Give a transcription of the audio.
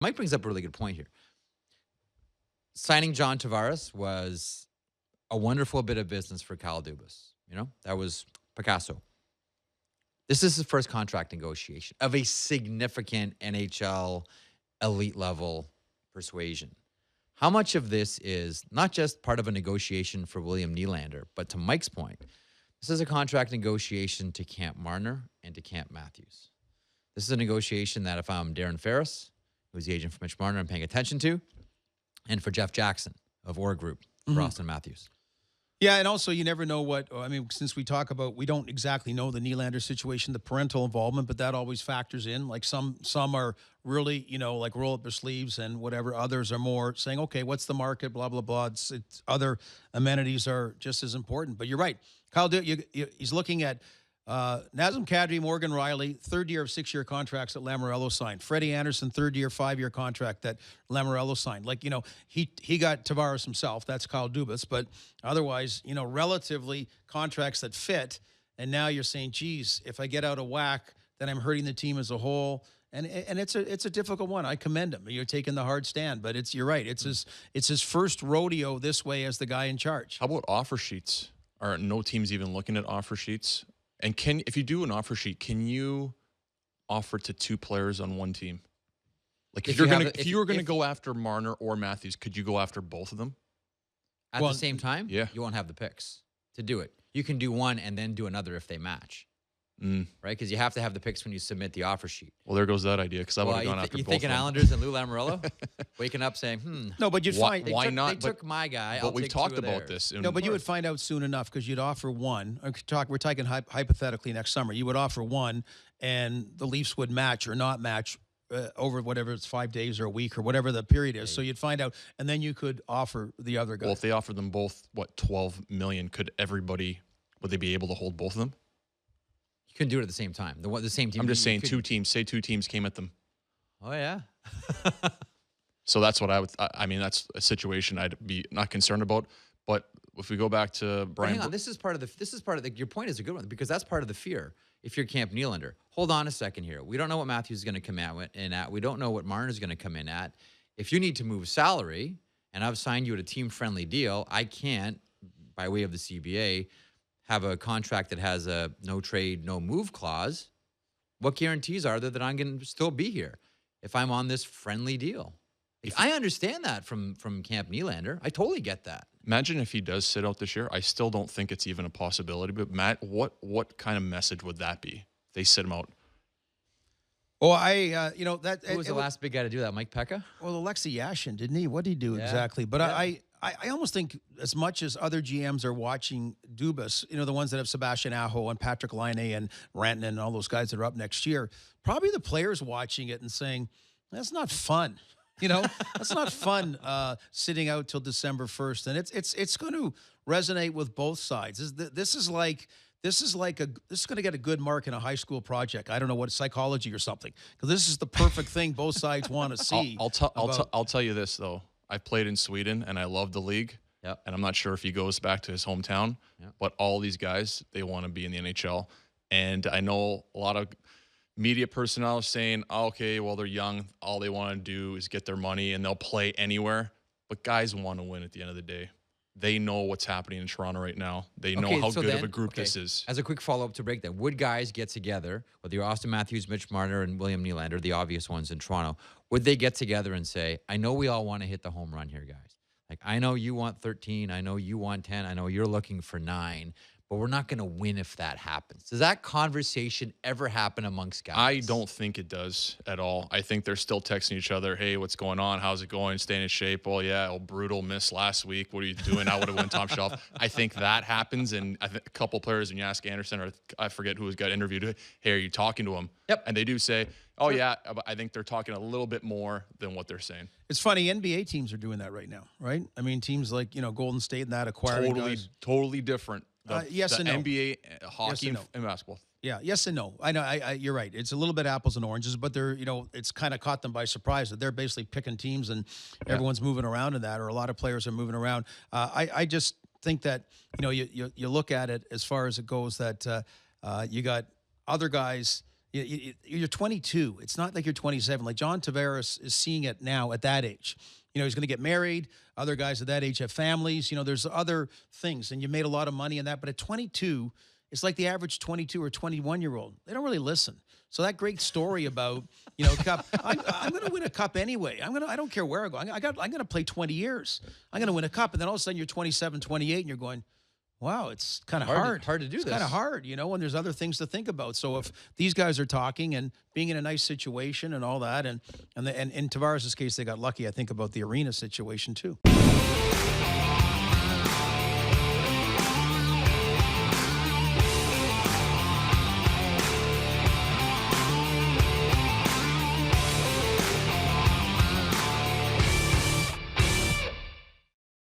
Mike brings up a really good point here. Signing John Tavares was a wonderful bit of business for Kyle Dubas. That was Picasso. This is his first contract negotiation of a significant NHL elite level persuasion. How much of this is not just part of a negotiation for William Nylander, but to Mike's point, this is a contract negotiation to Camp Marner and to Camp Matthews. This is a negotiation that if I'm Darren Ferris, who's the agent for Mitch Marner, I'm paying attention to, and for Jeff Jackson of Org Group for Austin Matthews. Yeah, and also you never know since we don't exactly know the Nylander situation, the parental involvement, but that always factors in. Like some are really, like roll up their sleeves and whatever. Others are more saying, okay, what's the market, blah, blah, blah. It's other amenities are just as important. But you're right. Kyle, he's looking at Nazem Kadri, Morgan Riley, third year of 6-year contracts that Lamoriello signed. Freddie Anderson, third year, 5-year contract that Lamoriello signed. Like, he got Tavares himself. That's Kyle Dubas. But otherwise, relatively contracts that fit. And now you're saying, geez, if I get out of whack, then I'm hurting the team as a whole. And it's a difficult one. I commend him. You're taking the hard stand, but you're right. It's his first rodeo this way as the guy in charge. How about offer sheets? Are no teams even looking at offer sheets? And if you do an offer sheet, can you offer to 2 players on one team? Like if you were gonna go after Marner or Matthews, could you go after both of them at the same time? Yeah, you won't have the picks to do it. You can do one and then do another if they match, right? Because you have to have the picks when you submit the offer sheet. Well, there goes that idea because I would have gone after both. You thinking Islanders and Lou Lamoriello waking up saying, No, but you'd find why not? They took my guy. But we've talked about this. No, but you would find out soon enough because you'd offer one. We're talking hypothetically next summer. You would offer one, and the Leafs would match or not match over whatever it's 5 days or a week or whatever the period is. So you'd find out, and then you could offer the other guy. Well, if they offered them both, $12 million, would they be able to hold both of them? You couldn't do it at the same time. The same team. I'm just saying 2 teams. Say 2 teams came at them. Oh, yeah. So that's what that's a situation I'd be not concerned about. But if we go back to Brian, hang on. This is part of your point is a good one because that's part of the fear. If you're Camp Nylander, hold on a second here. We don't know what Matthews is going to come in at. We don't know what Marner is going to come in at. If you need to move salary, and I've signed you at a team-friendly deal, I can't, by way of the CBA, have a contract that has a no trade, no move clause. What guarantees are there that I'm going to still be here if I'm on this friendly deal? I understand that from Camp Nylander. I totally get that. Imagine if he does sit out this year. I still don't think it's even a possibility. But Matt, what kind of message would that be? If they sit him out. Well, Who was the last big guy to do that? Mike Pekka? Well, Alexei Yashin, didn't he? What did he do exactly? But I almost think as much as other GMs are watching Dubas, the ones that have Sebastian Aho and Patrick Laine and Rantanen and all those guys that are up next year, probably the players watching it and saying, that's not fun. That's not fun sitting out till December 1st. And it's going to resonate with both sides. This is going to get a good mark in a high school project. I don't know what, psychology or something. Because this is the perfect thing both sides want to see. I'll tell you this, though. I've played in Sweden, and I love the league. Yep. And I'm not sure if he goes back to his hometown. Yep. But all these guys, they want to be in the NHL. And I know a lot of media personnel are saying, okay, well, they're young. All they want to do is get their money, and they'll play anywhere. But guys want to win at the end of the day. They know what's happening in Toronto right now. They know how good of a group this is. As a quick follow-up to break that, would guys get together, whether you're Austin Matthews, Mitch Marner, and William Nylander, the obvious ones in Toronto, would they get together and say, I know we all want to hit the home run here, guys. Like, I know you want 13. I know you want 10. I know you're looking for 9. But we're not going to win if that happens. Does that conversation ever happen amongst guys? I don't think it does at all. I think they're still texting each other, hey, what's going on? How's it going? Staying in shape? Oh, yeah, brutal miss last week. What are you doing? I would have won top shelf. I think that happens, and I think a couple players, when you ask Anderson, or I forget who got interviewed, hey, are you talking to him? Yep. And they do say, oh, yeah, I think they're talking a little bit more than what they're saying. It's funny, NBA teams are doing that right now, right? I mean, teams like, Golden State and that acquiring guys. Totally different. Yes and no. NBA, hockey, yes and basketball. Yeah, yes and no. I know. You're right. It's a little bit apples and oranges, but they're it's kind of caught them by surprise that they're basically picking teams and everyone's moving around in that, or a lot of players are moving around. I just think that you look at it as far as it goes that you got other guys You're 22. It's not like you're 27. Like John Tavares is seeing it now at that age. He's going to get married. Other guys at that age have families. There's other things, and you made a lot of money in that. But at 22, it's like the average 22 or 21-year-old. They don't really listen. So that great story about, cup, I'm going to win a cup anyway. I don't care where I go. I'm going to play 20 years. I'm going to win a cup. And then all of a sudden you're 27, 28, and you're going, wow, it's kind of hard. Hard to do this. It's kind of hard, and there's other things to think about. So if these guys are talking and being in a nice situation and all that, and in Tavares' case, they got lucky, I think, about the arena situation too.